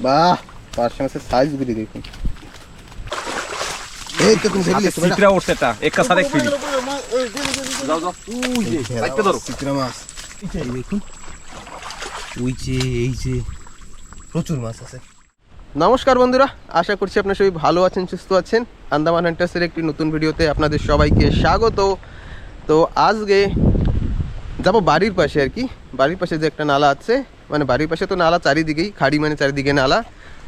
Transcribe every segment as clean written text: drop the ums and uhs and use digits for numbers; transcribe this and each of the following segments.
বাহ, পার্শে মাছের সাইজগুলি দেখুন। এই তো তুমি দেখলে তো চিত্রা উঠছে এটা একটা সাথে ফ্রি। যাও যাও ওই যে বাইতে ধরো চিত্রা মাছ। এই দেখুন ওই যে এই যে প্রচুর মাছ আছে। নমস্কার বন্ধুরা, আশা করছি আপনারা সবাই ভালো আছেন, সুস্থ আছেন। আন্দামান হান্টার্সের একটি নতুন ভিডিওতে আপনাদের সবাইকে স্বাগত। তো আজকে যাবো বাড়ির পাশে আর কি, বাড়ির পাশে যে একটা নালা আছে, মানে বাড়ির পাশে তো নালা চারিদিকেই, খাড়ি মানে চারিদিকে নালা।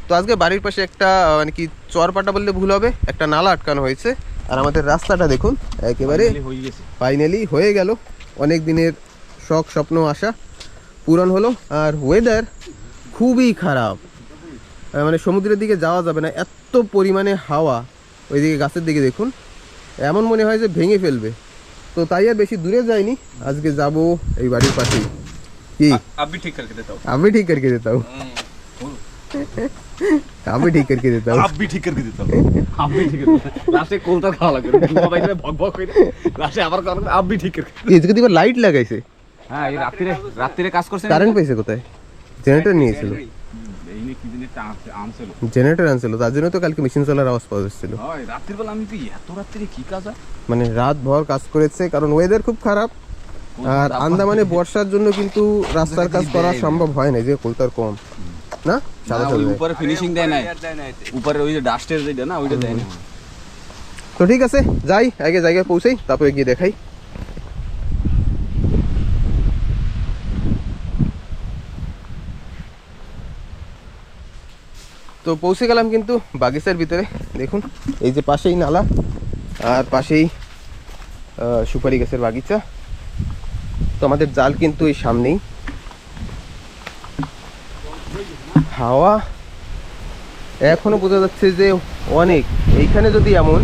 তো আজকে বাড়ির পাশে একটা মানে কি চরপাটা বললে ভুল হবে, একটা নালা আটকানো হয়েছে। আর আমাদের রাস্তাটা দেখুন একেবারে ফাইনালি হয়ে গেল। অনেক দিনের শখ স্বপ্ন আশা পূরণ হলো। আর ওয়েদার খুবই খারাপ, মানে সমুদ্রের দিকে যাওয়া যাবে না, এত পরিমাণে হাওয়া। ওইদিকে গাছের দিকে দেখুন, এমন মনে হয় যে ভেঙে ফেলবে। তো তাই আর বেশি দূরে যাইনি, আজকে যাব এই বাড়ির পাশেই। কি अभी ठीक करके देता हूं। আমি ঠিক करके देता हूं, আমি ঠিক करके देता हूं। आप भी ठीक करके देता हूं। आप भी ठीक करके लास्टे कोलता खाওয়া লাগে দুয়া বাইরে ভক ভক কইরা লাস্টে আবার করবে आप भी ठीक करके। এদিকে দিবা লাইট লাগাইছে। হ্যাঁ এই রাত্রিরে কাজ করছেন। কারেন্ট পাইছে কোথায়? জেনারেটর নিয়েছিল, এইনে কি দিনে আনছিল জেনারেটর আনছিল, তার জন্য তো কালকে মেশিন চলার আওয়াজ পাওয়া যাচ্ছিল। হয় রাত্রির বেলা আমি তো এত রাত্রিরে কি কাজ হয়, মানে রাত ভর কাজ করেছে, কারণ ওয়েদার খুব খারাপ। আর আন্দামানে বর্ষার জন্য কিন্তু রাস্তার কাজ করা সম্ভব হয় না, যে কোলতার কম না, সাদা ওই সাদা। উপরে ফিনিশিং দেয় না, উপরে ওই যে ডাস্টের যেটা না ওইটা দেয় না। তো ঠিক আছে, যাই আগে জায়গায় পৌঁছাই, তারপরে গিয়ে দেখাই। তো পৌঁছে গেলাম কিন্তু বাগিচার ভিতরে। দেখুন এই যে পাশেই নালা, আর পাশেই সুপারি গাছের বাগিচা। তো আমাদের জাল কিন্তু এই সামনেই। হাওয়া এখনো বোঝা যাচ্ছে যে অনেক। এইখানে যদি এমন,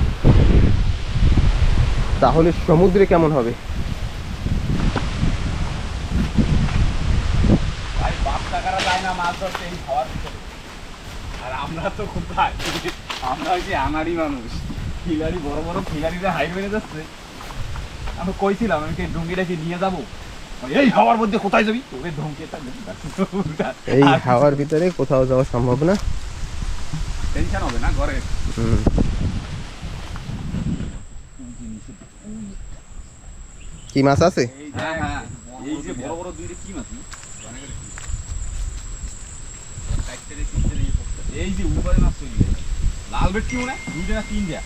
তাহলে সমুদ্রে কেমন হবে। ভাই বাপ টাকারা যায় না মাছ ধরতে এই খাওয়ার ভিতরে। আর আমরা তো কোথায়, আমরা হচ্ছে আনাড়ি মানুষ, খিলাড়ি বড় বড় খিলাড়িরা হাইট বেড়ে যাচ্ছে। আমি কইছিলাম আমি ডুঙ্গিটাকে নিয়ে যাবো, এই হাওয়ার মধ্যে কোথায় যাবি, তোকে ধমকেটা এই হাওয়ার ভিতরে কোথাও যাওয়া সম্ভব না। টেনশন হবে না ঘরে। কি মাছ আছে? হ্যাঁ হ্যাঁ এই যে বড় বড় দুইটা কি মাছ, এই যে উপরে মাছ চলে গেছে, লাল ভেটকি মনে হয় দুইটা না তিনটা।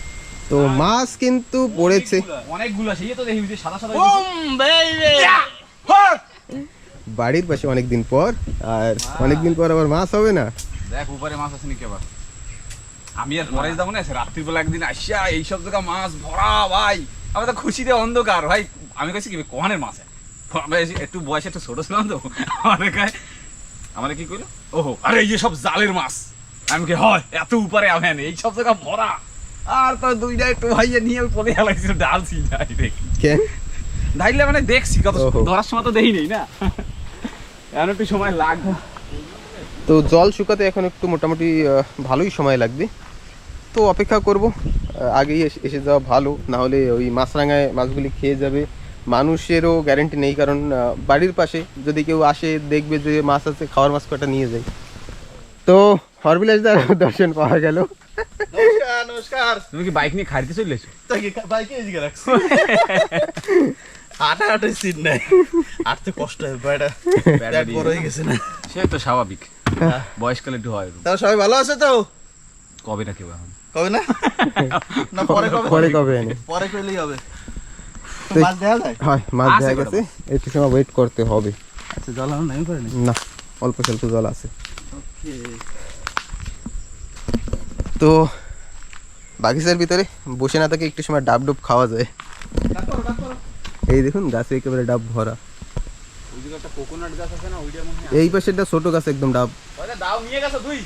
তো মাছ কিন্তু পড়েছে অনেকগুলো, সেই তো দেখি সাদা সাদা বাড়ির পাশে অনেকদিন পর। আর অনেকদিন পর আবার মাছ হবে না। দেখ উপরে মাছ আসেনি কেবার। আমি আর ঘরে যাবো না, রাত্রিবেলা একদিন আসিয়া এইসব জায়গা মাছ ভরা ভাই, আমি তো খুশিতে অন্ধকার ভাই। আমি কাছে কি কোহানের মাছ, একটু বয়সে একটু ছোট ছিলাম তো, আমার কি কইলো ওহো আরে এই যে সব জালের মাছ। আমি কি হয় এত উপরে আমেন এই সব জায়গা ভরা। আর তো দুইটা একটু ভাইয়া নিয়ে পড়ে গেলাইছিল, ডালছি কেন ধাইলে মানে দেখছি কত ধরার সময় তো দেই নেই না, এখন একটু সময় লাগবে। তো জল শুকাতে এখন একটু মোটামুটি ভালোই সময় লাগবে। তো অপেক্ষা করব, আগেই এসে যাওয়া ভালো, না হলে ওই মাছরাঙায় মাছগুলি খেয়ে যাবে। মানুষেরও গ্যারেন্টি নেই, কারণ বাড়ির পাশে যদি কেউ আসে দেখবে যে মাছ আছে, খাওয়ার মাছ কটা নিয়ে যায়। তো হরবিলাসদার দর্শন পাওয়া গেল। নমস্কার নমস্কার। তুমি কি বাইক নিয়ে খাইতে চলে এসো? বাইকে এদিকে রাখছি। হাঁটা হাঁটার সিট নাই, হাঁটতে কষ্ট হয়, ব্যাট বড় হয়ে গেছে না। সে তো স্বাভাবিক, বয়সকালে একটু হয়। তাও সবাই ভালো আছে তো? কবে না কেউ এখন কবে না, না পরে কবে? পরে কবে এনে পরে কইলেই হবে। মাছ দেখা যায়? হয়, মাছ দেখা গেছে, একটু সময় ওয়েট করতে হবে। আচ্ছা জল আর নাই পারেনি না, অল্প স্বল্প জল আছে। ওকে। তো বাগিচার ভিতরে বসে না থাকে, একটু সময় ডাব ডুব খাওয়া যায়। এই দেখুন গাছে একেবারে ডাব ভরা। ওই যে একটা কোকোনাট গাছ আছে না, ওইটার মধ্যে এই পাশে একটা ছোট গাছ, একদম ডাব। ওইটা দাও নিয়ে গেছো তুই?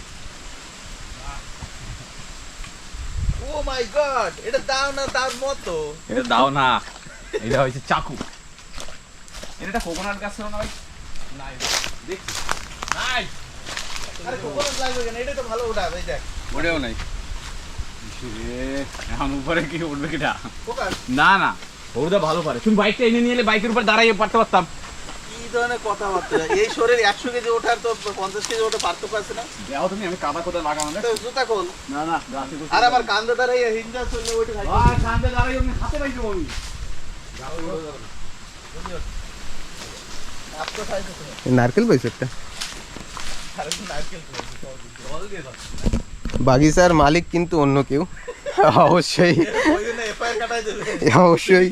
ও মাই গড, এটা দাও না তার মতো। এটা দাও না, এটা হচ্ছে চাকু। এটা একটা কোকোনাট গাছ ছিল না ভাই? নাই দেখ, নাই। আরে কোকোনাট লাগবে কেন, এটা তো ভালো ওটা, এই দেখ ওটাও নাই। এখন উপরে কি উঠবে কিটা? কোকার না না ওটা ভালো পারে। তুমি বাইকটা এনে নিয়ে এলে বাইকের উপর দাঁড়াইয়ে পারতে পারতাম। কি ধরনের কথাবার্তা? এই শরীর 100 কেজি ওঠার তো 50 কেজি ওঠা পার্থক্য আছে না? যাও তুমি, আমি কাদা কোদা লাগাবো না। তো জুতা খোল। না না, গাছে আর আমার কান্দে দাঁড়াই হিন্দা চললে ওইটা খাই। কান্দে দাঁড়াই আমি হাতে পাইছি আমি। আপনি খাইছো তো? নারকেল পাইছে একটা। আরে নারকেল জল দিয়ে দাও। বাগিচার মালিক কিন্তু অন্য কেউ, অবশ্যই ওই জন্য এফআইআর কাটাই দেবে। অবশ্যই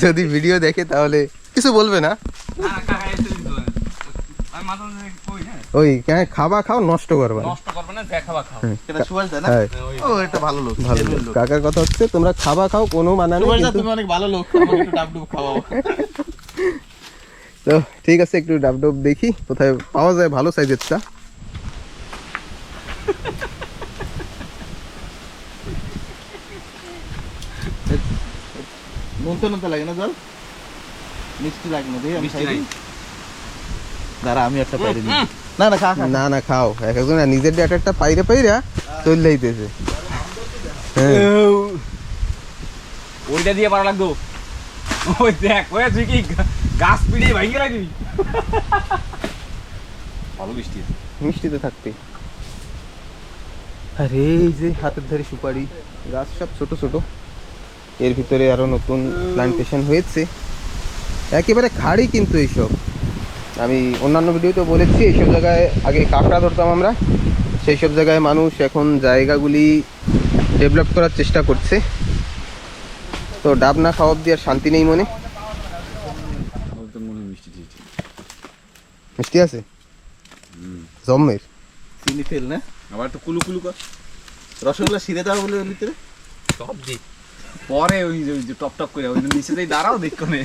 যদি ভিডিও দেখে তাহলে কিছু বলবে না। না কাকা এসে দিত না। আমি মাথা ধরে কই না। ওই খাবা খাও নষ্ট করবা না। নষ্ট করবে না, দেখাবা খাও। এটা সুভাষ দা না? হ্যাঁ, ও এটা ভালো লোক। ভালো genuine লোক। কাকার কথা হচ্ছে তোমরা খাবা খাও কোনো মানা নেই, সুভাষ দা কিন্তু তুমি অনেক ভালো লোক, আমাকে একটু ডাবডুব খাওয়াও। তো ঠিক আছে, একটু ডাব ডাব দেখি কোথায় পাওয়া যায় ভালো সাইজের চা। নুনতে নুনতে লাগে না জল? মিষ্টি লাগে না দেখি আমি মিষ্টি খাই নাই। দিই। দাঁড়া আমি একটা পাইরে দিই। না না খা খা। না না খাও, এক একজন নিজের এক একটা পাইরে পাইরা চলে যাইতেছে। হ্যাঁ ওইটা দিয়ে পারা লাগতো। ওই দেখ, ওই তুই কি গাছ পিড়িয়ে ভাঙিয়ে রাখবি? ভালো বৃষ্টি আছে। মিষ্টিতে থাকতে। আরে এই যে হাতের ধারে সুপারি গাছ সব ছোট ছোট, এর ভিতরে আরো নতুন প্লান্টেশন হয়েছে একেবারে খাড়ি, কিন্তু এইসব আমি অন্যান্য ভিডিওতে বলেছি, এইসব জায়গায় আগে কাঁকড়া ধরতাম আমরা, সেই সব জায়গায় মানুষ এখন জায়গাগুলি ডেভেলপ করার চেষ্টা করছে। তো ডাব না খাওয়া অব্দি আর শান্তি নেই মনে। ওই তো মনে হয় মিষ্টি দিয়েছি। মিষ্টি আছে জম্মের। চিনি ফেল না? আবার একটু কুলু কুলু কর। রসগোল্লা সিরে দাও বলে ভিতরে। সব দি। পরে ওই যে টপ টপ করে ওই যে নিচে যাই দাঁড়াও দেখো নে।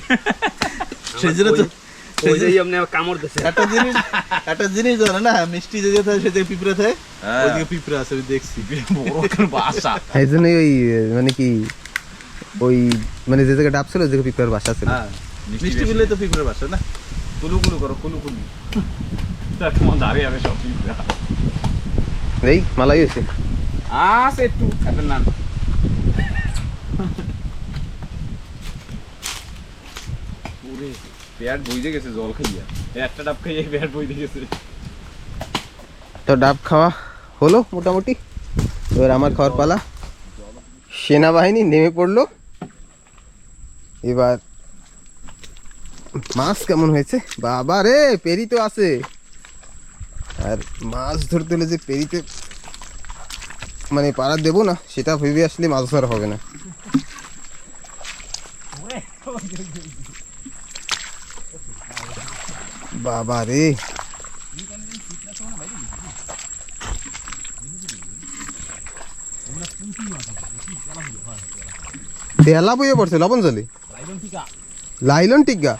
সেজন্য তো ওই যে আপনি কামড় দিছে। একটা জিনিস জানো না, মিষ্টি যে থাকে সেদিকে পিঁপড়া থাকে, হ্যাঁ। ওইদিকে পিঁপড়া আছে আমি দেখছি। বড় করে বাসা। এই জন্যই ওই মানে কি ওই মানে যে জায়গায় ডাব ছিল ওই জায়গায় পিঁপড়ার বাসা ছিল। হ্যাঁ, মিষ্টি বললে তো পিঁপড়ার বাসা না? কুলু কুলু করো, কুলু কুলু। তোমার দাঁড়িয়ে আছে সব পিঁপড়া। এই মালাই হয়েছে। আছে একটু এত না। ওরে পেট বইতে গেছে জল খাইয়া। একটা ডাব খাইয়ে পেট বইতে গেছে। তো ডাব খাওয়া হলো মোটামুটি, এবার আমার খাওয়ার পালা। সেনাবাহিনী নেমে পড়লো। এবার মাছ কেমন হয়েছে বাবা রে, পেরি তো আছে, আর মাছ ধরতে হলে যে পেরিতে মানে পাড়া দেবো না সেটা ভেবে আসলে মাছ ধরা হবে না। বাবা রে, তেলা বইয়ে পড়ছে লবণ জলে। লাইলন টিকা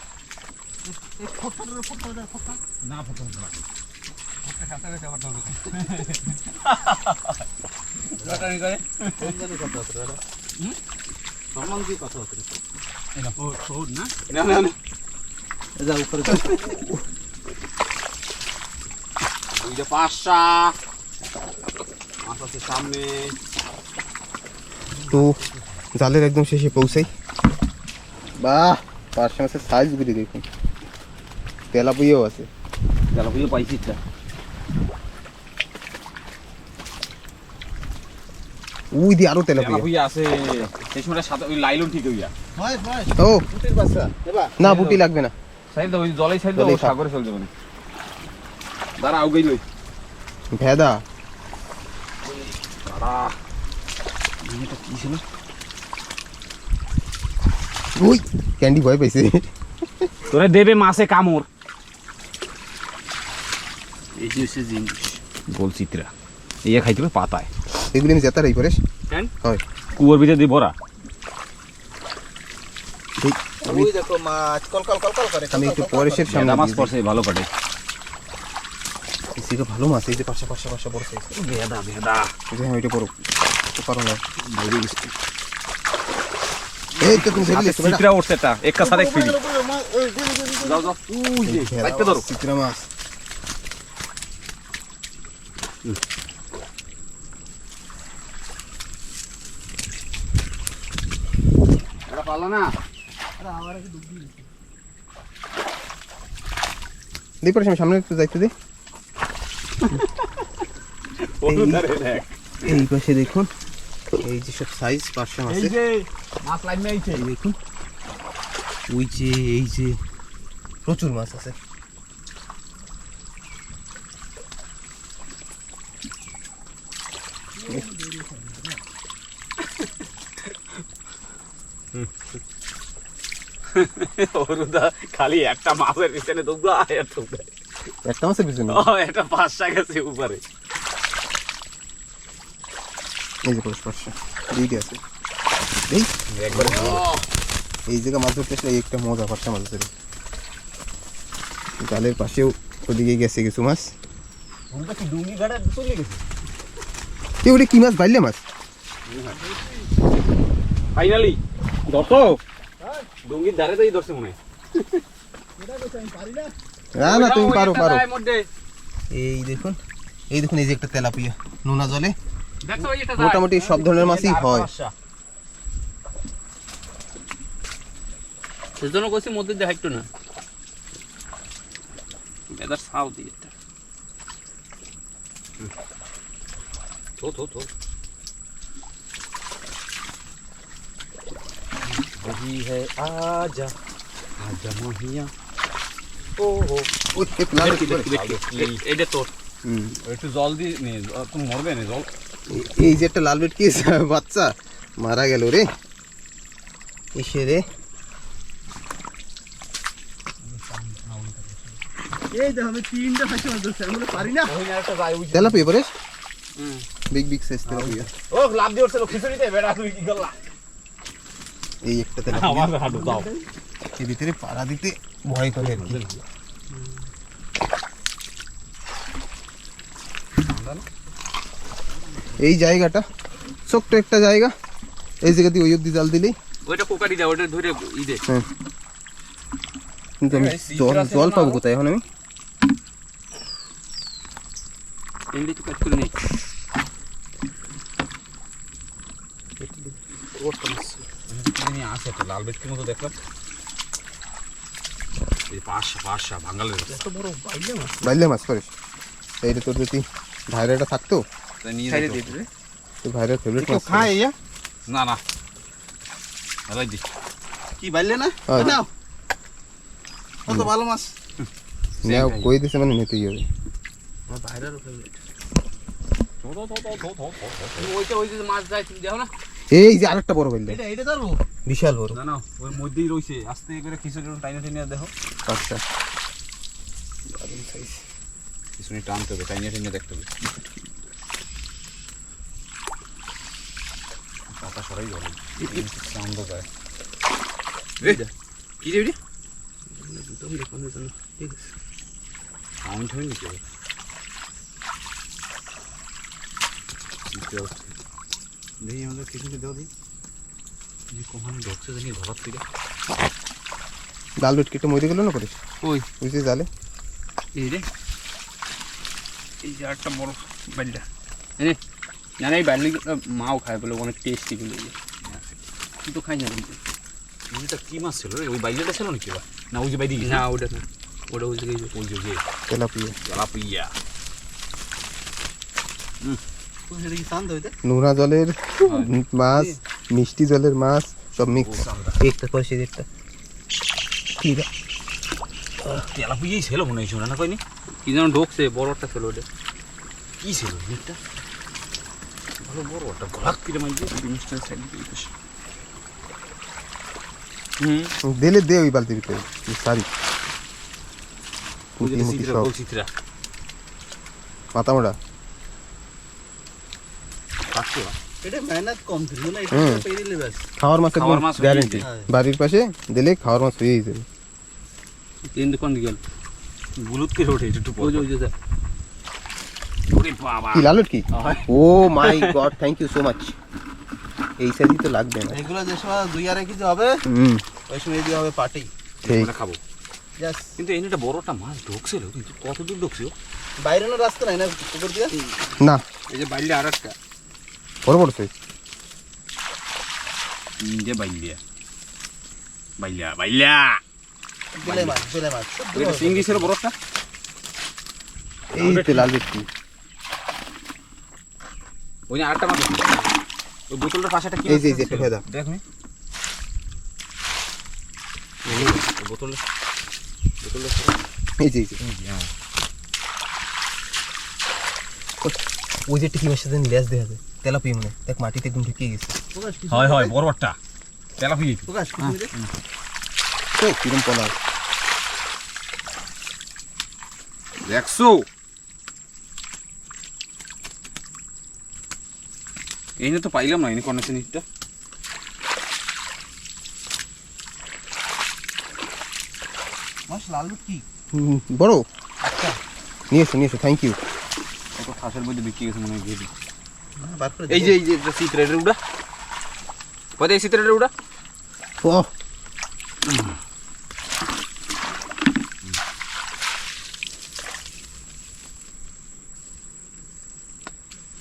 পাঁচটা মাছ আছে সামনে। তো জালের একদম শেষে পৌঁছাই। বাহ, পার্শে মাছের সাইজ গুলি দেখুন, তেলা বইয়েও আছে। গেল বুঝে পাইছি এটা। উই দি আরো তেলা তেলা বইয়া। বুইয়া আছে সেই সময় সাথে ওই লাইলন ঠিক হইয়া। ও পুটির বাচ্চা দেবা? না, বুটি লাগবে না। সাইড দাও, ওই জলেই সাইড দাও, জলেই থাক। সাগরে চলে যাবে না। দাঁড়া আউগেই লই। ভেদা দাঁড়া। এটা কি ছিল? ওই ক্যান্ডি ভয় পাইছে। তোরে দেবে মাছে কামড়। এই যে হচ্ছে জিনিস। গোল চিত্রা ইয়ে খাইতে হবে পাতায়। এগুলি আমি জেতার এই পরেশ হ্যাঁ, হয়। কুয়োর ভিতরে দিয়ে ভরা। ওই দেখো মাছ কলকল কলকল করে। আমি একটু পরেশের সামনে মাছ দিয়ে পড়ছে ভালো কাটে। দিই। এদিকে ভালো মাছ, এই যে পাশে পাশে পাশে বড় সাইজ। ভেদা ভেদা হ্যাঁ ওইটা বড়, তো পারো না। এই তো তুমি ধরলে তো বেটা। চিত্রা উঠছে এটা একটা সাথে এক ফিরি। যাও যাও উই যে বাইতে ধরো। চিত্রা মাছ। এটা পারলো না। দিই পরে সামনে একটু যাইতে দিই। এই পাশে দেখুন, এই যে সব সাইজ পার্শে মাছ, এই যে মাছ লাইন মেয়েছে। এই দেখুন ওই যে এই যে প্রচুর মাছ আছে। অরুদা খালি একটা মাছের পিছনে দৌড়া এত একটা মাছের পিছনে একটা 5 গেছে উপরে। এই যে পার্শে দুইটা আছে। এই একবারে এই জায়গা মাছ ধরতে আসলে এই একটা মজা, পার্শে মাছ ধরে। জালের পাশেও ওদিকে গেছে কিছু মাছ। ওটা কি ডুঙ্গি গাড়া চলে গেছে। এই ওটা কি মাছ? বাইলে মাছ। ফাইনালি দর্শক ডুঙ্গির ধারে তো এই দর্শক মনে হয়। না না তুমি পারো পারো। এর মধ্যে এই দেখুন, এই দেখুন, এই যে একটা তেলাপিয়া নোনা জলে। দেখো এটা মোটামুটি সব ধরনের মাছই হয়। সেজন্য কইছি মধ্যে দেখাইতো না এদার সাউ দিয়ে তো वही है आजा आजा मोहिया ओ हो ওই এক লাল এইটা তোর একটু জল দিয়ে নে, তুমি মরবে না জল। এই যে একটা লাল বেটকি বাচ্চা মারা গেল রে। এসে রে এই যে আমি তিনটা ফাঁসি মাছ ধরছি, আমি পারি না। ওই না একটা যায় ওই tilapia Paresh, big big size tilapia. ও লাভ দিয়ে উঠছিল খিচুড়িতে বেড়া তুই কি করলা। এই একটা তেলাপিয়া, আমার হাঁটু দাও এর ভিতরে পাড়া দিতে ভয় করে আর কি। এই জায়গাটা ছোট্ট একটা জায়গা, এই জায়গা দিয়ে ওই অব্দি জাল দিলেই। ওইটা কোকারি দাও ওটা ধরে ই দে হ্যাঁ, কিন্তু আমি জল পাবো কোথায় এখন? আমি এমনি তো কাট করে নেই তুমি আসে তো লাল বেটকির মতো দেখলাম। এই পাশা বাঙালির বাইলে মাছ করিস। এইটা তোর যদি ভাইরাটা থাকতো, ছাইরে দিয়ে দিবে তো ভাইরার ফেভারিট মাছ। না না ভাই দি কি বাইলে না হ্যাঁ। নাও কত ভালো মাছ। নাও কই দিছে মানে নিতেই হবে। আমার ভাইরারও ফেভারিট ওইটা ওই যে মাছ যায় তুমি দেখো না। এই যে আরেকটা বড় বাইলে, এটা ধরবো। বিশাল বড়। না না ওর মধ্যেই রইছে, আস্তে করে খিচুড়ি টাইনে টাইনে দেখো। আচ্ছা খিচুড়ি টানতে হবে, টাইনে টাইনে দেখতে হবে। পাতা সরাই গেল সাউন্ড যায়। কি রে তুমি দেখো না ঠিক আছে সাউন্ড হয়নি তো দেখি আমাদের খিচুড়ি দেওয়া দিই কখন ঢুকছে জানি ঘর থেকে। জাল বেটকিটা মরে গেল না করিস ওই ওই যে জালে। এই রে এই যে একটা বড় বাইলটা এনে না এই বাইল মাও খায় বলে অনেক টেস্টি বলে কিন্তু খাই না এটা কি মাছ ছিল রে? ওই বাইলেটা ছিল নাকি বা না ওই যে বাইদি না ওটা না ওটা ওই জায়গায় ওই যে তেলাপিয়া তেলাপিয়া সেটা কি শান্ত হইতে নোনা জলের মাছ, মিষ্টি জলের মাছ সব মিক্স। একটা কষে একটা কি রে? তেলাপিয়াই ছিল মনে হয়, শোনা না কইনি কি যেন ঢোকছে বড়টা ছিল ওটা কি ছিল একটা ভালো বড় একটা ঘোরাক কিরে মাইছে জিনিসটা সাইড দিয়ে দিলে দে ওই বালতির ভিতরে সারি ওই যে মুটি চিত্রা সব বল চিত্রা মাথা মোড়া। কাটছে এটা মেহনত কম ছিল না, এটা হুম। পেয়ে দিলে ব্যাস। খাওয়ার মাছ খাওয়ার মাছ হয়ে গ্যারেন্টি। যায়। বাড়ির পাশে দিলে খাওয়ার মাছ হয়েই যাবে। তিন দোকান গেল বুলুত করে ওঠে একটু ওই যে ওই যে ওরে বাবা কি লালুট কি? হয় oh my god, thank you so much. এই সাইজই তো লাগবে না। এগুলো যে সময় 2-2.5 কেজি হবে ওই সময় দিয়ে হবে পাটি। ঠিক। আমরা খাবো জাস্ট কিন্তু এখানে বড়টা মাছ ঢুকছিল কিন্তু কত দূর ঢুকছিল বাইরে রাস্তা নাই না পুকুর দিয়ে। না এই যে বাইলে আর একটা বড় বড় সাইজ। যে বাইলিয়া বাইলিয়া বাইলিয়া বেলে মাছ এটা চিংড়ি ছিল বড়টা এই তো লাল ভেটকি। ওই আরেকটা মাছ আছে। ওই বোতলটার পাশে একটা কি এই যে একটা ফেলে দাও। দেখ নি বোতলটা এই যে ওই যে একটা কি মাছের লেজ দেখা যায়, তেলাপিয়া মনে হয়। দেখ মাটিতে একদম ঢুকে গেছে। হয় হয় বড়টা তেলাপিয়া প্রকাশ তো কিরম পলা। দেখছো এই তো পাইলাম না, এই কন্ডিশনটা মাছ লাল ভেটকি বড়। নিয়ে এসো থ্যাংক ইউ। কত খাসের মধ্যে বিক্রি গেছে মনে হয় গিয়ে বার করে এই যে একটা শীত রেডের উড়া কত এই শীত রেডের উড়া ও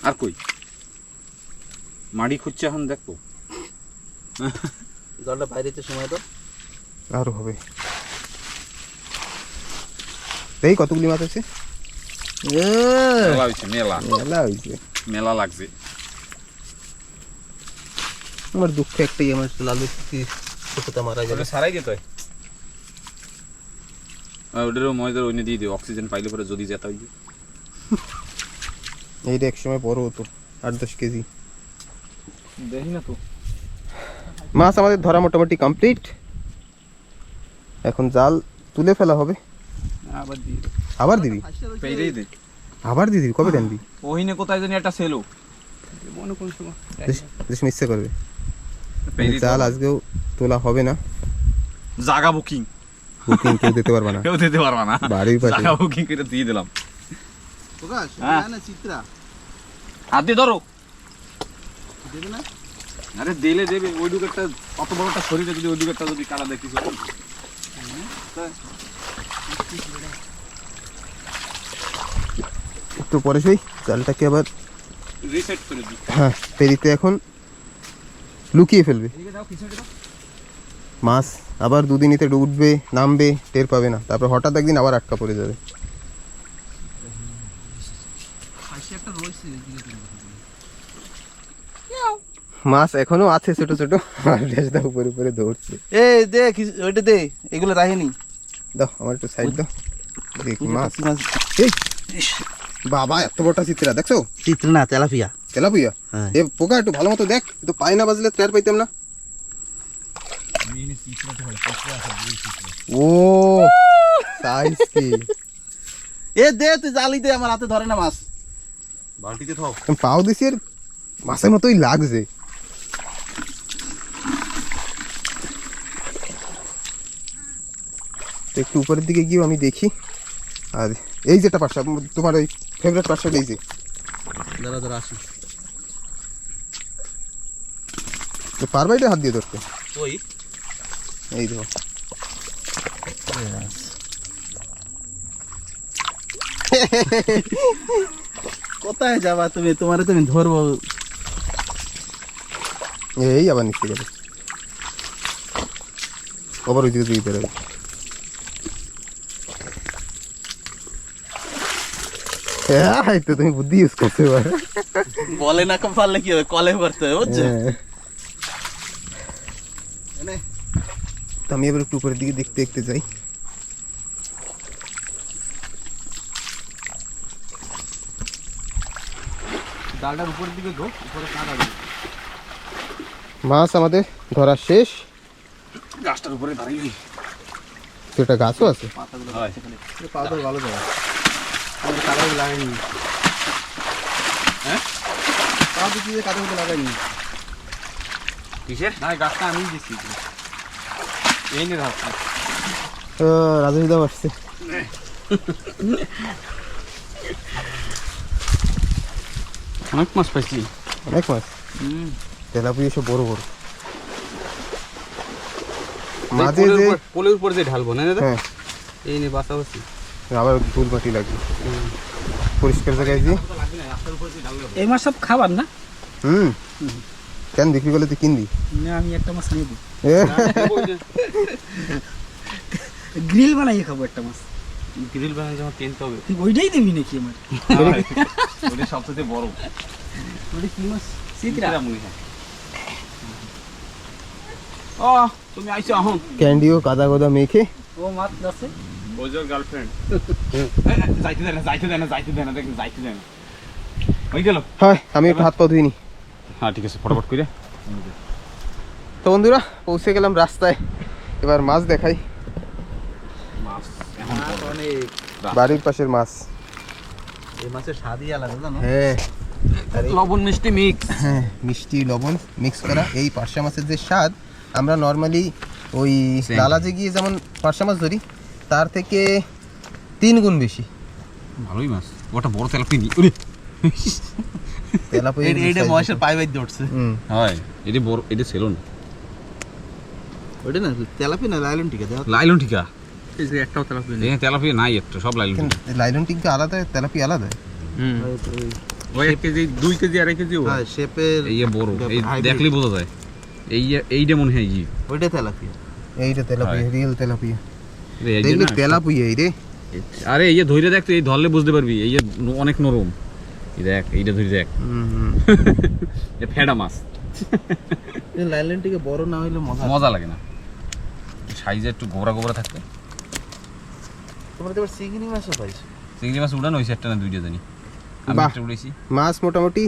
আর কই মাড়ি খুঁজছে এখন দেখো জলটা বাইরেতে সময় তো আরো হবে। এই কতগুলি মাছ আছে? মেলা হয়েছে মেলা মেলা হয়েছে। মেলা লাগছে আমার দুঃখ একটাই, আমার লাল ভেটকি ছোটটা মারা যাবে। সারাই যেত ওটারও ময়দার ওইনে দিয়ে দিও, অক্সিজেন পাইলে পরে যদি যেতে হইবে। এইটা এক সময় বড় হতো 8-10 কেজি। দেখি না তো মাছ আমাদের ধরা মোটামুটি কমপ্লিট। এখন জাল তুলে ফেলা হবে। আবার দিয়ে আবার দিবি? পেইরেই দে আবার দিয়ে দিবি? কবে টানবি? ওহিনে কোথায় জানি একটা সেলো মনে কোন সময় বেশ ইচ্ছে করবে। পেইরেই জাল আজকেও তোলা হবে না। জায়গা বুকিং বুকিং কেউ দিতে পারবে না, কেউ দিতে পারবা না, বাড়ির পাশে। জায়গা বুকিং করে দিয়ে দিলাম। প্রকাশ হ্যাঁ। না চিত্রা হাত দিয়ে ধরো। দেবে না আরে দিলে দেবে, ওই দুকেরটা অত বড় একটা শরীরে যদি ওই দুকেরটা যদি কাটা দেখিস একটু পরে সেই জালটাকে আবার রিসেট করে দিই। হ্যাঁ পেরিতে এখন লুকিয়ে ফেলবে। এদিকে দাও, পিছনে দাও। মাছ আবার দুদিনিতে উঠবে নামবে, টের পাবে না, তারপর হঠাৎ একদিন আবার আটকা পড়ে যাবে। একটা রয়েছে মাছ এখনো আছে ছোট ছোট, আর লেজটা উপরে উপরে দৌড়ছে। এই দেখ ওইটা দে, এগুলো রাখেনি। দাও আমার একটু সাইড দাও, দেখি মাছ। এই বাবা এত বড়টা চিত্রা দেখছো? চিত্র না তেলাপিয়া। তেলাপিয়া? হ্যাঁ। এ পোকা একটু ভালো মতো দেখ, তো পায়ে না বাজলে টের পাইতাম না। ও সাইজ কি! এ দে তুই জালি দে, আমার হাতে ধরে না মাছ। বালতিতে থাও। আমি পাও দিছি আর মাছের মতোই লাগছে। তো একটু উপরের দিকে গিয়েও আমি দেখি। আর এই যেটা পাশা, তোমার ওই ফেভারিট পাশাটা, এই যে দাঁড়া দাঁড়া আসি। তো পারবা এটা হাত দিয়ে ধরতে? ওই এই দেখো কোথায় যাবা তুমি? তোমারে তুমি ধরবো। এই আবার নিচে গেল, আবার ওই দিকে দিতে হবে। এই তো তুমি বুদ্ধি ইউজ করতে পারো। বলে না কম পারলে কি হবে, কলে করতে হবে বুঝছো? তো আমি এবার একটু উপরের দিকে দেখতে দেখতে যাই। ডালটার উপরের দিকে গো, উপরে কাটা দিই। মাছ আমাদের ধরা শেষ। গাছটার উপরে দাঁড়িয়ে সেটা গাছও আছে। পাতাগুলো হয়। সেখানে পাতা ভালো জায়গা। আমার কাটাগুলো লাগাইনি। হ্যাঁ? পাতা দিয়ে কাটাগুলো লাগাইনি। কিসের? না গাছটা আমি দিচ্ছি এই নে ধর। রাজনীতি আসছে। অনেক মাছ পাইছি। অনেক মাছ, তেলাপিয়া সব বড় বড়। মাঝে যে পোলের উপর যে ঢালবো না দাদা, হ্যাঁ এই নে বাসা বাসি। আবার ধুল মাটি লাগবে, পরিষ্কার জায়গায় দিয়ে। এই মাছ সব খাবার না? হুম, কেন বিক্রি করলে তুই কিনবি? না আমি একটা মাছ নিয়ে দিই, এ, গ্রিল বানাইয়ে খাবো একটা মাছ। গ্রিল বানাতে যখন কিনতে হবে তুই ওইটাই দিবি নাকি আমার? ওটা সবচেয়ে বড় ওটা কি মাছ? চিত্রা মনে হয় ও তুমি আইছো এখন ক্যান্ডিও কাদা কাদা মেখে ও মাছ আছে? ওই যে গার্লফ্রেন্ড যাইতে দেয় না ওই গেল হয় আমি একটু হাত পা ধুইনি। হ্যাঁ ঠিক আছে ফটাফট করে তো বন্ধুরা পৌঁছে গেলাম রাস্তায়, এবার মাছ দেখাই। মাছ এখন অনেক বাড়ির পাশের মাছ। এই মাছের স্বাদই আলাদা জানো। হ্যাঁ লবণ মিষ্টি মিক্স। হ্যাঁ, মিষ্টি লবণ মিক্স করা এই পার্শা মাছের যে স্বাদ, আমরা নর্মালি ওই Same. লালাজে গিয়ে যেমন পার্শা মাছ ধরি তার থেকে 3 গুণ বেশি। ভালোই মাছ ওটা বড় তেলাপিয়া নি ওরে তেলাপিয়া এইটা মহেশের পাই বাইতে উঠছে। হয় এটা বড় এটা ছিল না ওইটা না তেলাপি না লাইলন ঠিক আছে। লাইলন ঠিকা এই যে একটাও তেলাপিয়া নেই। এই তেলাপিয়া নাই একটা সব লাইলন ঠিকা লাইলন টিকা আলাদা, তেলাপিয়া আলাদা। হুম ওই 1 কেজি 2 কেজি 2.5 কেজি ও হ্যাঁ শেপের এই বড় এই hybrid। দেখলেই বোঝা যায় এইটা মনে হয় ই ওইটা তেলাপিয়া। এইটা তেলাপিয়া, হয়। Real tilapia. এই যে দেখলি না, তেলাপিয়া এই রে। আরে এই ধরে দেখ তুই এই ধরলে বুঝতে পারবি এই যে অনেক নরম এই দেখ এইটা ধরে দেখ এ ফেডা মাছ এই লাইলন টিকে বড় না হইলে মজা লাগে না সাইজে একটু গোবরা গোবরা থাকতে তোমরা তো এবার চিংড়ি মাছও পাইছো। চিংড়ি মাছ উড়ানো হয়েছে একটা না দুইটা জানি আমি বাহ। একটা উড়েছি মাছ মোটামুটি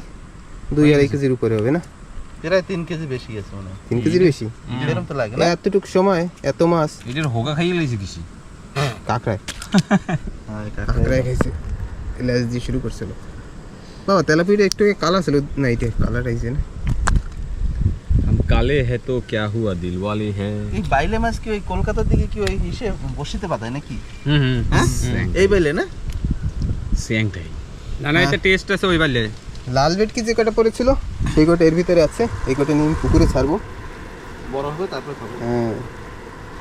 2-2.5 কেজির উপরে হবে না? প্রায় 3 কেজি বেশি আছে মনে হয়। 3 কেজির বেশি। এরকম তো লাগে না। এতটুক সময় এত মাছ এটার হোগা খাইয়ে লেগেছে কিছু কাঁকড়ায় হ্যাঁ কাঁকড়ায় খাইছে, লেজ দিয়ে শুরু করছিল। বাবা তেলাপিয়াটা একটু কালা ছিল না, এটা কালার আইছে না? हम काले है तो क्या हुआ दिल वाले है এই বাইলে মাছ কি ওই কলকাতার দিকে কি ওই ইসে বসিতে পাতায় নাকি? হুম হুম হ্যাঁ এই বাইলে না? স্যাংটাই না না এটা টেস্ট আছে ওই বালে। লাল ভেটকি যে কটা পড়েছিল সেই কটা এর ভিতরে আছে, এই কটা নিয়ে আমি পুকুরে ছাড়বো। বড় হবে তারপর খাবো। হ্যাঁ,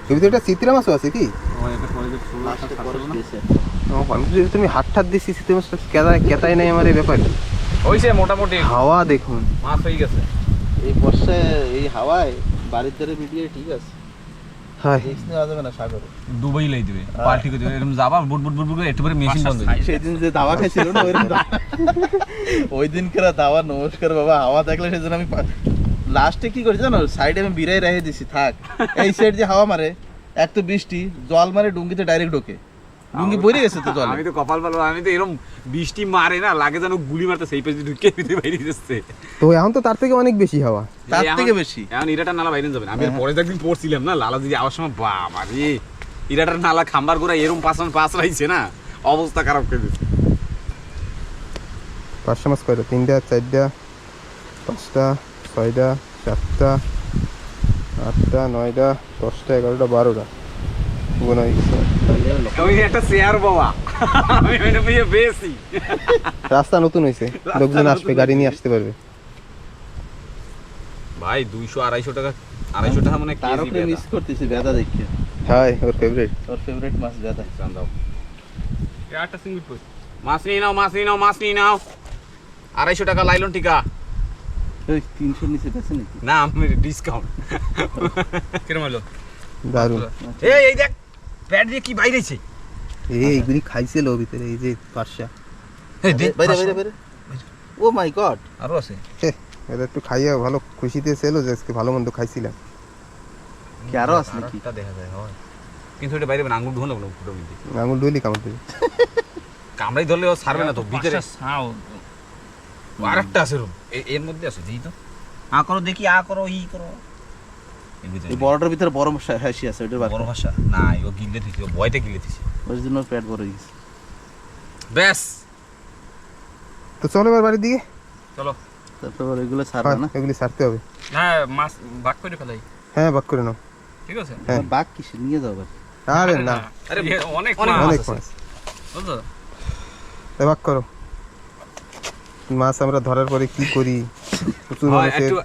এর ভিতরে একটা চিত্রা মাছও আছে কি? লাস্টে খরচ দিয়েছে। তুমি হাত ঠাত দিচ্ছি চিত্রা মাছটা কেতায় নাই আমার এই ব্যাপার। হইছে মোটামুটি হাওয়া দেখুন। মাছ হয়ে গেছে এই বর্ষায় এই হাওয়ায় বাড়ির ধারে মিডিয়ে ঠিক আছে। হ্যাঁ, রিস্ক নেওয়া যাবে না সাগরে। দুবাই লাই দিবে পাল্টি করে দিবে এরকম যাবা বুট বুট বুট বুট করে একটু পরে মেশিন বন্ধ হয়ে যাবে। সেদিন যে দাওয়া খাইছিল না ওইরকম ওই দিনকার দাওয়া নমস্কার বাবা হাওয়া দেখলে সেদিন আমি লাস্টে কি করি জানো, সাইডে আমি বিরাই রেখে দিছি থাক। এই সাইড যে হাওয়া মারে এক তো বৃষ্টি জল মারে ডুঙ্গিতে ডাইরেক্ট ঢোকে, ডুঙ্গি ভরে গেছে তো জল। আমি তো কপাল ভালো আমি তো এরকম বৃষ্টি মারে না লাগে যেন গুলি মারতে সেই পেছনে ঢুকে ভিতরে বাইরে যাচ্ছে তো এখন তো তার থেকে অনেক বেশি হাওয়া। তার থেকে বেশি এখন ইরাটার নালা বাইরে যাবে না। আমি এর পরে একদিন পড়ছিলাম না লালা দিদি আওয়ার সময় বাবা রে ইরাটার নালা খাম্বার গোড়া এরকম পাঁচ রাইছে না অবস্থা খারাপ করে দিচ্ছে। পাঁচটা মাছ কয়টা? 3টা 4টা 5টা 6টা 7টা 8টা 9টা 10টা 11টা 12টা গুণ হয়ে গেছে। আমি একটা শেয়ার বাবা আমি এটা পেয়ে বেশি রাস্তা নতুন হয়েছে, লোকজন আসবে, গাড়ি নিয়ে আসতে পারবে। ভাই 200-250 টাকা 250 টাকা মানে তার কেজি উপরে মিস করতেছি বেদা দেখে। হাই, ওর ফেভারিট। ওর ফেভারিট মাছ বেদা। দাও একটা সিঙ্গি পড়ছে। মাছ নিয়ে নাও 250 টাকা লাইলন টিকা ওই 300 নিচে বেছে নাকি? না আমি ডিসকাউন্ট কিরম হলো? দারুণ। এই দেখ প্যাড দিয়ে কি বাইরেছে এইগুলি খাইছিল ভিতরে, এই যে পার্শা। বাইরে বাইরে বাইরে। ও মাই গড। আরো আছে এটা একটু খাইয়া ভালো খুশিতে ছিল যে আজকে ভালো মন্দ খাইছিলাম। কি আরো আছে নাকি? তা দেখা যায় হয় কিন্তু এটা বাইরে আঙ্গুল ঢোল না ফুটো মিলতে আঙুল ডুলি কামড় দেবে। কামড়াই ধরলে ও ছাড়বে না তো ভিতরে ছাও। আরেকটা আছে রুম এর মধ্যে আছে দিই তো আ করো দেখি আ করো ই করো এর ভিতরে এই বড়টার ভিতরে বড় হাসি আছে ওইটার বড় ভাষা না ও গিলে দিছি ও ভয়টা গিলে দিছি ওই জন্য পেট বড় হয়ে গেছে। ব্যাস তো চলো এবার বাড়ির দিকে। চলো তারপর এগুলো ছাড়বে হয়, না। এগুলি ছাড়তে হবে। হ্যাঁ মাছ ভাগ করে ফেলাই। হ্যাঁ, বাক করে নাও। ঠিক আছে? হ্যাঁ। বাঘ কিসে নিয়ে যাও আবার? আরে না, আরে অনেক অনেক মাছ অনেক আছে। মাছ। বুঝছো? বাক করো। মাছ আমরা ধরার পরে কি করি, প্রচুর হয়, মানুষের একটু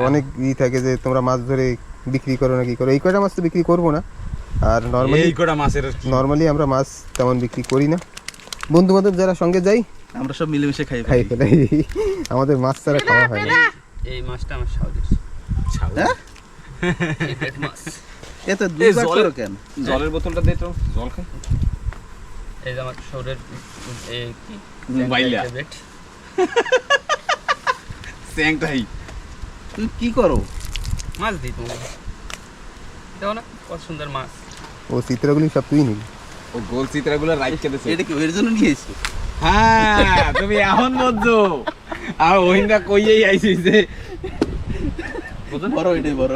অনেক থাকে যে তোমরা মাছ ধরে বিক্রি করো না কি করো। এই কয়টা মাছ তো বিক্রি করবো না, আর এই কটা মাছের নর্মালি আমরা মাছ তেমন বিক্রি করি না। বন্ধু বান্ধব যারা সঙ্গে যাই আমরা সব মিলেমিশে খাই খাই ফেলাই, আমাদের মাছ ছাড়া খাওয়া হয় না। এই মাছটা আমার স্বাদের। হ্যাঁ? মাছ। এত এই দুই ভাগ জলের- করো কেন? জলের বোতলটা দে তো জল খাই এই যে আমার শরীরের কি বাইলা। বেট স্যাংটাই তুমি কি করো? মাছ দিই তোমাকে দেখো না কত সুন্দর মাছ। ও চিত্রগুলি সব তুই নিবি। ও গোল চিত্রাগুলো রাইট কেটেছে। এটা কি এর জন্য নিয়ে এসছো? হ্যাঁ তুমি এখন বুঝছো। আর ওহিন্দা কইয়েই আইছিস যে বড় এটাই বড়।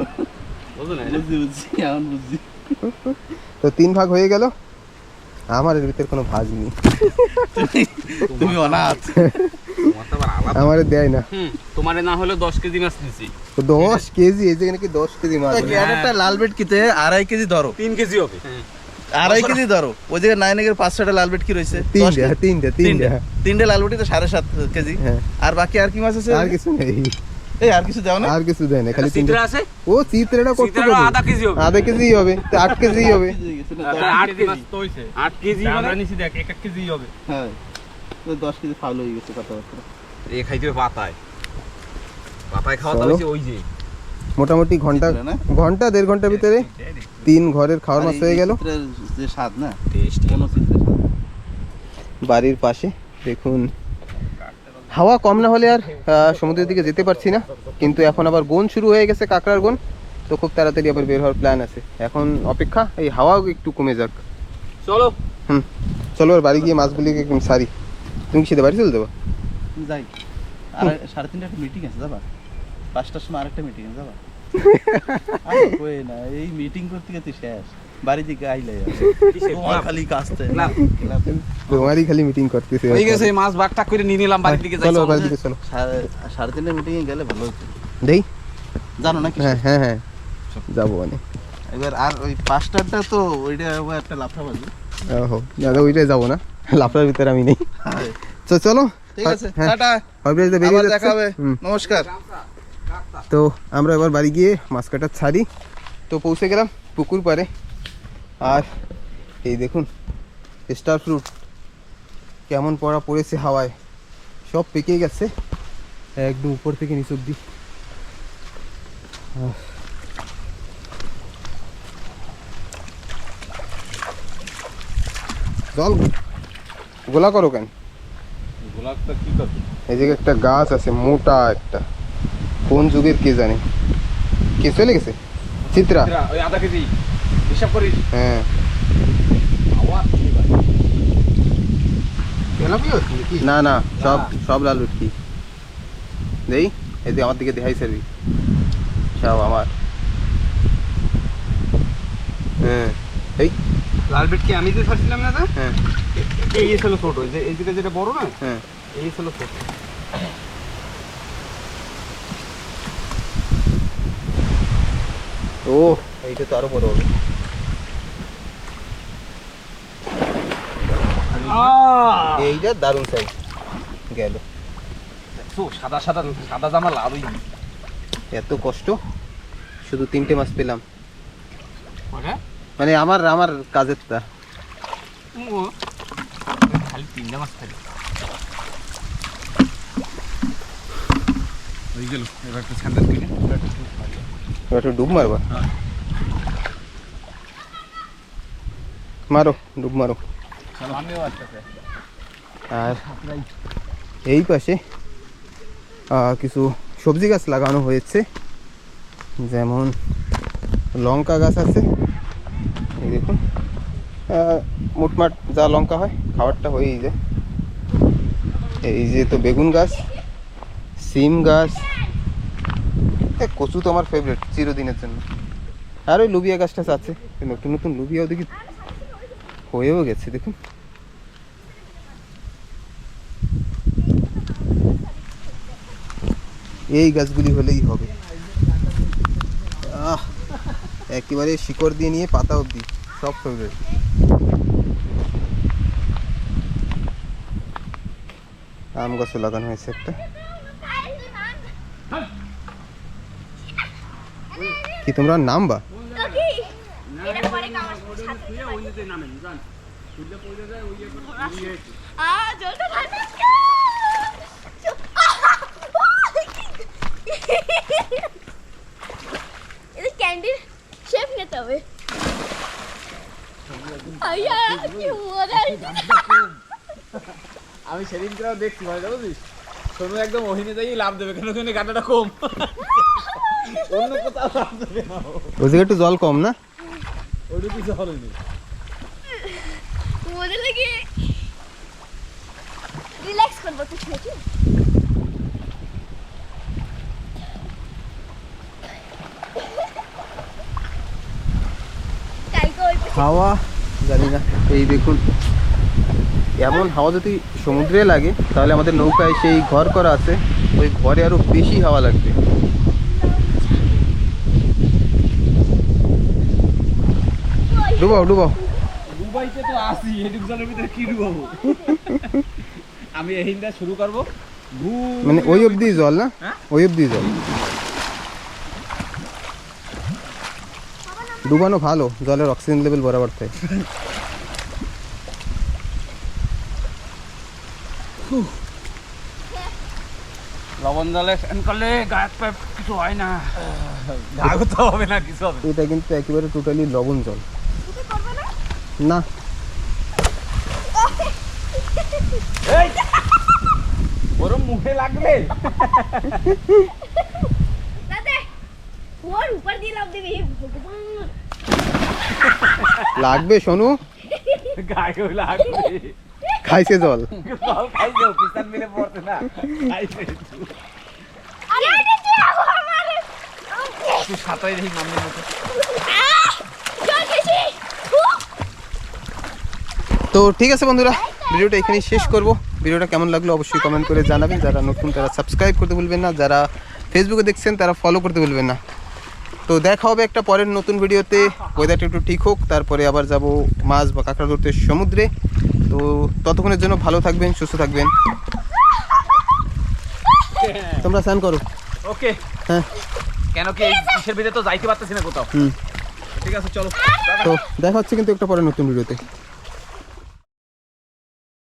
বুঝো না বুঝছি এখন বুঝছি। তো 3 ভাগ হয়ে গেল, আমার এর ভিতরে কোনো ভাগ নেই। তুমি অনাথ। তোমারটা আবার আলাদা। আমার দেয় না। তোমারে না হলে 10 কেজি মাছ দিছি। তো 10 কেজি, এই যে নাকি 10 কেজি মাছ এই হবে। একটা লাল বেট কিতে 2.5 কেজি ধরো। 3 কেজি হবে। 2.5 কেজি ধরো। ওই জায়গায় 9 5-6টা লাল বেট কি রয়েছে? 3টা। তিনটে লাল বেটি তো 7.5 কেজি। হ্যাঁ। আর বাকি আর কি মাছ আছে? আর কিছু নেই, এই আর কিছু দাও না? আর কিছু দেয় না, খালি চিত্র 3টা। আছে ও চিত্রটা কত চিত্র আধা কেজি হবে। আধা কেজি হবে, তো 8 কেজি হবে। 8 কেজি মাছ তো হইছে 8 কেজি মানে নিচে দেখ 1 কেজি হবে। হ্যাঁ। তো 10 কেজি ফাউল হয়ে গেছে কথাবার্তা। এ খাইতে হবে পাতায়। পাতায় খাওয়া তো চলো। হচ্ছে ওই যে মোটামুটি ঘন্টা চিত্র না? 1.5 ঘন্টার ভিতরে 3 ঘরের খাওয়ার মাছ হয়ে গেল। চিত্রের যে স্বাদ না, টেস্টি। কোন চিত্রের স্বাদ। বাড়ির পাশে দেখুন, হাওয়া কম না হলে আর সমুদ্রের দিকে যেতে পারছি না, কিন্তু এখন আবার গোন শুরু হয়ে গেছে, কাঁকড়ার গোন। তো খুব তাড়াতাড়ি আবার বের হওয়ার প্ল্যান আছে। এখন অপেক্ষা, এই হাওয়াও একটু কমে যাক। চলো চলো আর বাড়ি গিয়ে মাছগুলিকে একদম সারি। তুমি কি সেটা বাড়ি চলে যাবো? যাই। আর 3:30 একটা মিটিং আছে, যাবা? 5টার সময় আরেকটা মিটিং আছে, যাবা? আরে কই না, এই মিটিং করতে গেতে শেষ। বাড়ি থেকে আইলে তোমার খালি কাজতে। তোমারই খালি মিটিং করতেছে। হয়ে গেছে মাছ ভাগটা করে নিয়ে নিলাম বাড়ির দিকে যাই। চলো বাড়ির দিকে চলো। 3:30 মিটিং এ গেলে ভালো হতো। দেই। জানো না কি? হ্যাঁ যাবো অনেক। এবার আর ওই 5টারটা তো ওইটা একটা লাফা বাজে। ওহো, না ওইটাই যাবো না, লাফড়ার ভিতরে আমি নেই। তো চলো, ঠিক আছে, হ্যাঁ, টাটা। হবিরাজদা আবার বেরিয়ে দেখা হবে। যাচ্ছে। নমস্কার। তো আমরা এবার বাড়ি গিয়ে মাছ কাটা ছাড়ি। তো পৌঁছে গেলাম পুকুর পাড়ে। আর এই দেখুন স্টার ফ্রুট কেমন পড়া পড়েছে হাওয়ায়, সব পেকে গেছে একদম উপর থেকে নিচ অব্দি। জল গোলা করো কেন? গোলাপটা কি করবে? এই জায়গায় একটা গাছ আছে মোটা একটা, কোন যুগের কে জানে। কে চলে গেছে? চিত্রা। ওই আধা কেজি হিসাব করিস। হ্যাঁ, না না, সব লাল উঠকি দেই। এই যে আমার দিকে দেখাই সারবি, সব আমার। হ্যাঁ এই লাল বেট কি আমি যে ছাড়ছিলাম না? হ্যাঁ এই ছিল ছোট, এই দিকে যেটা বড় না, হ্যাঁ এই ছিল ছোট। ও এইটা তো আরো বড় হবে। এইটা দারুণ সাইজ গেল। সাদা সাদা সাদা জামা লাভই। এত কষ্ট, শুধু 3টে মাছ পেলাম। ওটা মানে আমার কাজেরটা। খালি 3টা মাছ খালি। হয়ে গেল, এবার একটু ছান্দার দিকে। এবার একটু ডুব মারবা। মারো, ডুব মারো। আর এই পাশে কিছু সবজি গাছ লাগানো হয়েছে, যেমন লঙ্কা গাছ আছে। এই দেখুন, মোটমাট যা লঙ্কা হয় খাবারটা হয়েই যায়। এই যে তো বেগুন গাছ, সিম গাছ, কচু তো আমার ফেভারিট চিরদিনের জন্য। আর ওই লুবিয়া গাছটা আছে, নতুন নতুন লুবিয়াও দেখি হয়েও গেছে। দেখুন এই গাছগুলি হলেই হবে। একেবারে শিকড় দিয়ে নিয়ে পাতা অবধি সব ফেভারিট। আম গাছও লাগানো হয়েছে একটা। কি তোমরা নামবা? ক্যান্ডির শেপ নিতে হবে। আইয়া কি মজা আমি সেদিন কেউ দেখছি ভাই বুঝিস সোনু একদম ওহিনে যাই লাভ দেবে কেন ওখানে গাটাটা কম অন্য কোথাও লাভ দেবে না ওই জায়গায় একটু জল কম না? ওটা কিছু হলো না মজা লাগে রিল্যাক্স করবো কিছু নাকি হাওয়া জানি না, এই দেখুন এমন হাওয়া যদি সমুদ্রে লাগে তাহলে আমাদের নৌকায় সেই ঘর করা আছে, ওই ঘরে আরো বেশি হাওয়া লাগবে। ডুবাও ডুবাও। দুবাইতে তো আসি এটুক জলের ভিতরে কি ডুবাবো আমি এহিনটা শুরু করবো মানে ওই অবধি জল না? ওই অবধি জল। ডুবানো ভালো, জলের অক্সিজেন লেভেল বরাবর থাকে। লবণ জলে স্নান করলে গায়ে পায়ে কিছু হয় না। ভাগ তো হবে না কিছু হবে এটা কিন্তু একেবারে টোটালি লবণ জল না। ওর মুখে লাগলে দাদা ওর উপর দিয়ে লাভ দেবে হে ভগবান লাগবে সোনু, গায়ে লাগবে খাইছে জল। সব খাইছে পিছন মিলে পড়তে না খাইছে আরে এটা কি আমার তুই সাঁতারে দেখি মামনের মতো জল খেয়েছি তো ঠিক আছে বন্ধুরা, ভিডিওটা এখানেই শেষ করব। ভিডিওটা কেমন লাগলো অবশ্যই কমেন্ট করে জানাবেন। যারা নতুন তারা সাবস্ক্রাইব করতে ভুলবেন না, যারা ফেসবুকে দেখছেন তারা ফলো করতে ভুলবেন না। তো দেখা হবে একটা পরের নতুন ভিডিওতে। ওয়েদারটা একটু ঠিক হোক, তারপরে আবার যাব মাছ বা কাঁকড়া ধরতে সমুদ্রে। তো ততক্ষণের জন্য ভালো থাকবেন, সুস্থ থাকবেন। তোমরা স্নান করো। ওকে হ্যাঁ কেন কি এই কিসের ভিতরে তো যাইতে পারতেছি না কোথাও হুম। ঠিক আছে চলো তো দেখা হচ্ছে কিন্তু একটা পরের নতুন ভিডিওতে।